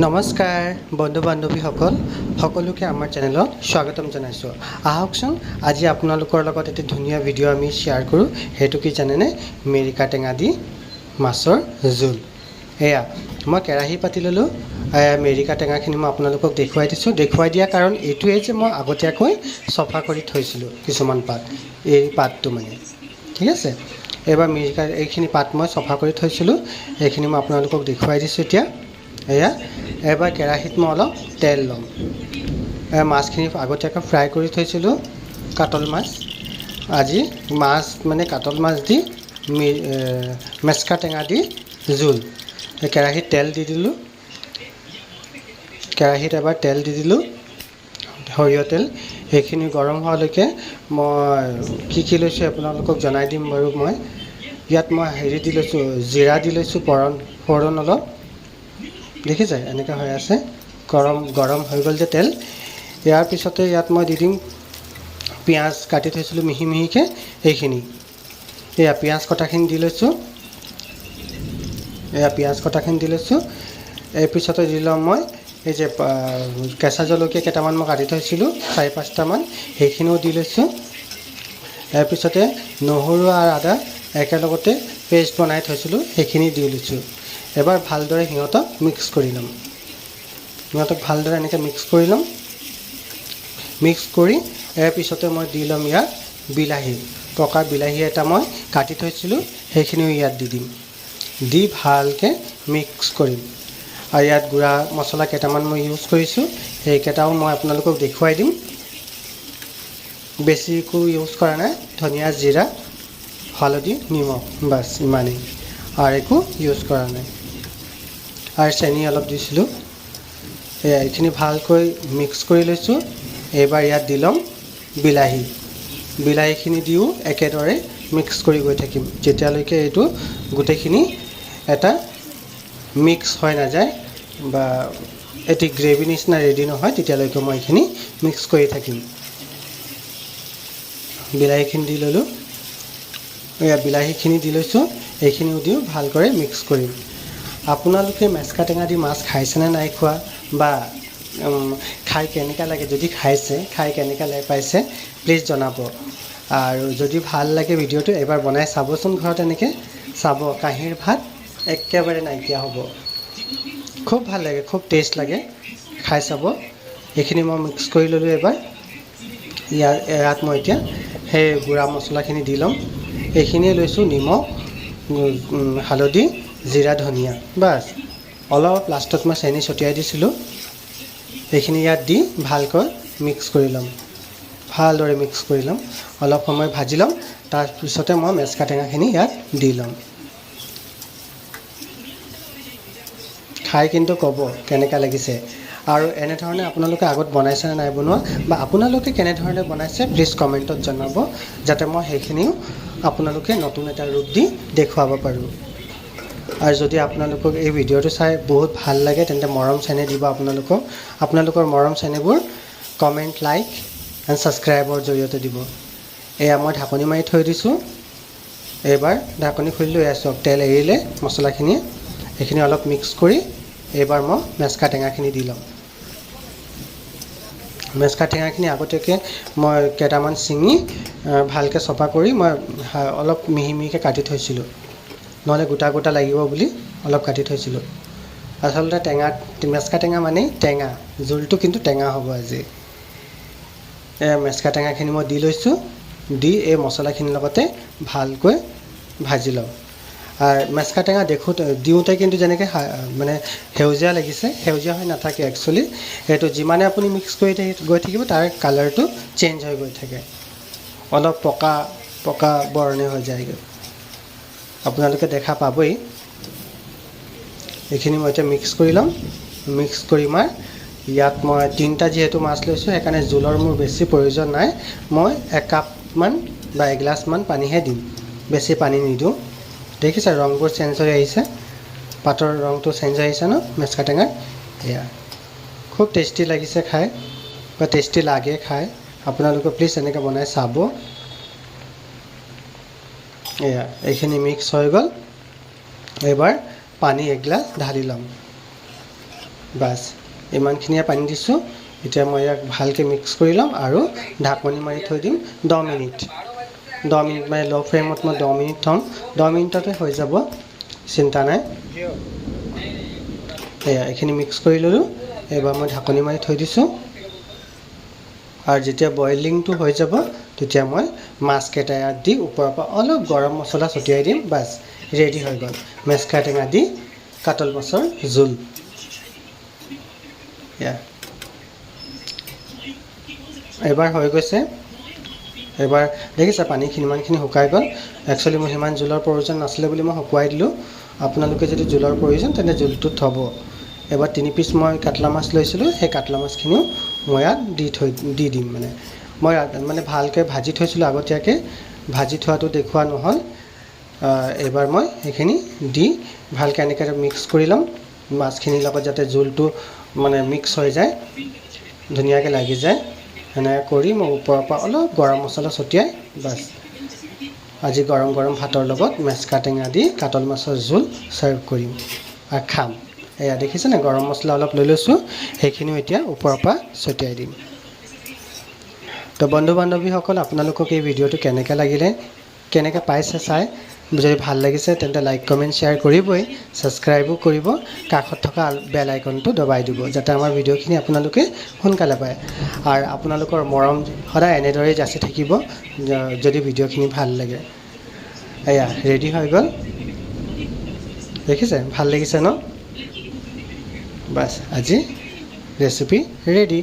নমস্কাৰ বন্ধু বান্ধৱীসকল সকলোকে আমাৰ চেনেলত স্বাগতম জনাইছোঁ। আহকচোন আজি আপোনালোকৰ লগত এটা ধুনীয়া ভিডিঅ' আমি শ্বেয়াৰ কৰোঁ। সেইটো কি জানেনে? মিৰিকা টেঙা দি মাছৰ জোল। এয়া মই কেৰাহী পাতি ল'লোঁ। মিৰিকা টেঙাখিনি মই আপোনালোকক দেখুৱাই দিছোঁ। দেখুৱাই দিয়া কাৰণ এইটোৱেই যে মই আগতীয়াকৈ চফা কৰি থৈছিলোঁ কিছুমান পাত, এই পাতটো মানে ঠিক আছে। এইবাৰ মিৰিকা এইখিনি পাত মই চফা কৰি থৈছিলোঁ, এইখিনি মই আপোনালোকক দেখুৱাই দিছোঁ। এতিয়া এয়া এবাৰ কেৰাহীত মই অলপ তেল ল'ম। মাছখিনি আগতীয়াকৈ ফ্ৰাই কৰি থৈছিলোঁ, কাতল মাছ। আজি মাছ মানে কাতল মাছ দি মেচকা টেঙা দি জোল। কেৰাহীত তেল দি দিলোঁ। কেৰাহীত এবাৰ তেল দি দিলোঁ, সৰিয়হ তেল। সেইখিনি গৰম হোৱালৈকে মই কি লৈছোঁ আপোনালোকক জনাই দিম বাৰু। মই ইয়াত মই হেৰি দি লৈছোঁ, জিৰা দি লৈছোঁ, ফোৰণ অলপ। দেখিছে এনেকৈ হৈ আছে, গৰম হৈ গ'ল যে তেল। ইয়াৰ পিছতে ইয়াত মই দি দিম পিঁয়াজ কাটি থৈছিলোঁ মিহি মিহিকৈ, এইখিনি। এয়া পিঁয়াজ কটাখিনি দি লৈছোঁ। এই পিছতে দি ল'ম মই এই যে কেঁচা জলকীয়া কেইটামান মই কাটি থৈছিলোঁ, 4-5টামান, সেইখিনিও দি লৈছোঁ। ইয়াৰ পিছতে নহৰু আৰু আদা একেলগতে পেষ্ট বনাই থৈছিলোঁ, সেইখিনি দি লৈছোঁ। এবাৰ ভালদৰে সিহঁতক মিক্স কৰি ল'ম। ভালদৰে এনেকৈ মিক্স কৰি ল'ম। মিক্স কৰি ইয়াৰ পিছতে মই দি ল'ম ইয়াত বিলাহী, পকা বিলাহী এটা মই কাটি থৈছিলোঁ, সেইখিনিও ইয়াত দি দিম। দি ভালকৈ মিক্স কৰিম। আৰু ইয়াত গুড়া মছলা কেইটামান মই ইউজ কৰিছোঁ, সেইকেইটাও মই আপোনালোকক দেখুৱাই দিম। বেছি একো ইউজ কৰা নাই, ধনিয়া, জিৰা, হালধি, নিমখ, বাছ ইমানেই, আৰু একো ইউজ কৰা নাই। আৰু চেনি অলপ দিছিলোঁ। এইখিনি ভালকৈ মিক্স কৰি লৈছোঁ। এইবাৰ ইয়াত দি ল'ম বিলাহীখিনি দিও একেদৰে মিক্স কৰি গৈ থাকিম, যেতিয়ালৈকে এইটো গোটেইখিনি এটা মিক্স হৈ নাযায় বা এটি গ্ৰেভি নিচিনা ৰেডি নহয়, তেতিয়ালৈকে মই এইখিনি মিক্স কৰি থাকিম। বিলাহীখিনি দি ল'লোঁ। বিলাহীখিনি দি লৈছোঁ, এইখিনিও দিও ভালকৈ মিক্স কৰিম। আপোনালোকে মেচকা টেঙা দি মাছ খাইছেনে নাই খোৱা, বা খাই কেনেকুৱা লাগে? যদি খাইছে, খাই কেনেকুৱা পাইছে প্লিজ জনাব। আৰু যদি ভাল লাগে ভিডিঅ'টো এবাৰ বনাই চাবচোন ঘৰত। এনেকৈ চাব, কাঁহীৰ ভাত একেবাৰে নাইকিয়া হ'ব। খুব ভাল লাগে, খুব টেষ্ট লাগে, খাই চাব। এইখিনি মই মিক্স কৰি ল'লোঁ এবাৰ। ইয়াত মই এতিয়া সেই গুড়া মছলাখিনি দি ল'ম। এইখিনিয়ে লৈছোঁ, নিমখ, হালধি, জিৰা, ধনিয়া, বাছ। অলপ লাষ্টত মই চেনি ছটিয়াই দিছিলোঁ। এইখিনি ইয়াত দি ভালকৈ মিক্স কৰি ল'ম, ভালদৰে মিক্স কৰি ল'ম। অলপ সময় ভাজি ল'ম, তাৰপিছতে মই মেচকা টেঙাখিনি ইয়াত দি ল'ম। খাই কিন্তু ক'ব কেনেকুৱা লাগিছে। আৰু এনেধৰণে আপোনালোকে আগত বনাইছেনে নাই বনোৱা, বা আপোনালোকে কেনেধৰণে বনাইছে প্লিজ কমেণ্টত জনাব, যাতে মই সেইখিনিও আপোনালোকে নতুন এটা ৰূপ দি দেখুৱাব পাৰোঁ। আৰু যদি আপোনালোকক এই ভিডিঅ'টো চাই বহুত ভাল লাগে, তেন্তে মৰম চেনেহ দিব। আপোনালোকৰ মৰম চেনেহবোৰ কমেণ্ট, লাইক এণ্ড ছাবস্ক্ৰাইবৰ জৰিয়তে দিব। এয়া মই ঢাকনি মাৰি থৈ দিছোঁ। এইবাৰ ঢাকনি খুলি লৈ আছোঁ, তেল এৰিলে মছলাখিনিয়ে। এইখিনি অলপ মিক্স কৰি এইবাৰ মই মেচকা টেঙাখিনি দি ল'ম। মেচকা টেঙাখিনি আগতীয়াকৈ মই কেইটামান ছিঙি ভালকৈ চফা কৰি মই অলপ মিহি মিহিকৈ কাটি থৈছিলোঁ, নহ'লে গোটা গোটা লাগিব বুলি অলপ কাটি থৈছিলোঁ। আচলতে মেচকা টেঙা মানেই টেঙা, জোলটো কিন্তু টেঙা হ'ব আজি। মেচকা টেঙাখিনি মই দি লৈছোঁ। দি এই মছলাখিনিৰ লগতে ভালকৈ ভাজি লওঁ। আৰু মেচকা টেঙা দিওঁতে কিন্তু যেনেকৈ মানে সেউজীয়া লাগিছে, সেউজীয়া হৈ নাথাকে একচুৱেলি। সেইটো যিমানে আপুনি মিক্স কৰি গৈ থাকিব, তাৰ কালাৰটো চেঞ্জ হৈ গৈ থাকে, অলপ পকা বৰণীয়া হৈ যায়গৈ। আপোনালোকে দেখা পাবই। এইখিনি মই এতিয়া মিক্স কৰি ল'ম। মিক্স কৰি ইয়াত মই 3টা যিহেতু মাছ লৈছোঁ, সেইকাৰণে জোলৰ মোৰ বেছি প্ৰয়োজন নাই। মই 1 কাপমান বা 1 গিলাচমান পানীহে দিম, বেছি পানী নিদিওঁ। দেখিছে ৰংবোৰ চেঞ্জ হৈ আহিছে, পাতৰ ৰংটো চেঞ্জ হৈ আহিছে ন মেচকা টেঙাৰ। এয়া খুব টেষ্টি লাগিছে খাই, বা টেষ্টি লাগে খাই। আপোনালোকে প্লিজ এনেকৈ বনাই চাব। এয়া এইখিনি মিক্স হৈ গ'ল। এইবাৰ পানী 1 গিলাচ ঢালি ল'ম। বাছ ইমানখিনিয়ে পানী দিছোঁ এতিয়া মই ইয়াক ভালকৈ মিক্স কৰি ল'ম আৰু ঢাকনি মাৰি থৈ দিম 10 মিনিট মানে ল' ফ্লেমত মই 10 মিনিট থ'ম 10 মিনিটতে হৈ যাব চিন্তা নাই এয়া এইখিনি মিক্স কৰি ল'লোঁ এবাৰ মই ঢাকনি মাৰি থৈ দিছোঁ আৰু যেতিয়া বইলিংটো হৈ যাব তেতিয়া মই মাছকেইটা ইয়াত দি ওপৰৰ পৰা অলপ গৰম মছলা ছটিয়াই দিম বাছ ৰেডি হৈ গ'ল মেচকা টেঙা দি কাতল মাছৰ জোল এবাৰ হৈ গৈছে এবাৰ দেখিছে পানীখিনি ইমানখিনি শুকাই গ'ল একচুৱেলি মোৰ সিমান জোলৰ প্ৰয়োজন নাছিলে বুলি মই শুকুৱাই দিলোঁ আপোনালোকে যদি জোলৰ প্ৰয়োজন তেন্তে জোলটোত থ'ব এবাৰ 3 পিচ মই কাটলা মাছ লৈছিলোঁ সেই কাটলা মাছখিনিও মই ইয়াত দি দিম মই মানে ভালকৈ ভাজি থৈছিলোঁ আগতীয়াকৈ ভাজি থোৱাটো দেখুওৱা নহ'ল এবাৰ মই সেইখিনি দি ভালকৈ এনেকৈ মিক্স কৰি ল'ম মাছখিনিৰ লগত যাতে জোলটো মানে মিক্স হৈ যায় ধুনীয়াকৈ লাগি যায় এনেকৈ কৰি মই ওপৰৰ পৰা অলপ গৰম মছলা ছটিয়াই বাছ আজি গৰম গৰম ভাতৰ লগত মেচকা টেঙা দি কাতল মাছৰ জোল ছাৰ্ভ কৰিম আৰু খাম এয়া দেখিছেনে গৰম মছলা অলপ লৈ লৈছোঁ সেইখিনিও এতিয়া ওপৰৰ পৰা ছটিয়াই দিম তো বন্ধু বান্ধৱীসকল আপোনালোকক এই ভিডিঅ'টো কেনেকৈ লাগিলে কেনেকৈ পাইছে চাই যদি ভাল লাগিছে তেন্তে লাইক কমেণ্ট শ্বেয়াৰ কৰিবই ছাবস্ক্ৰাইবো কৰিব কাষত থকা বেল আইকনটো দবাই দিব যাতে আমাৰ ভিডিঅ'খিনি আপোনালোকে সোনকালে পায় আৰু আপোনালোকৰ মৰম সদায় এনেদৰেই যাচি থাকিব যদি ভিডিঅ'খিনি ভাল লাগে এয়া ৰেডি হৈ গ'ল দেখিছে ভাল লাগিছে ন বাছ আজি ৰেচিপি ৰেডি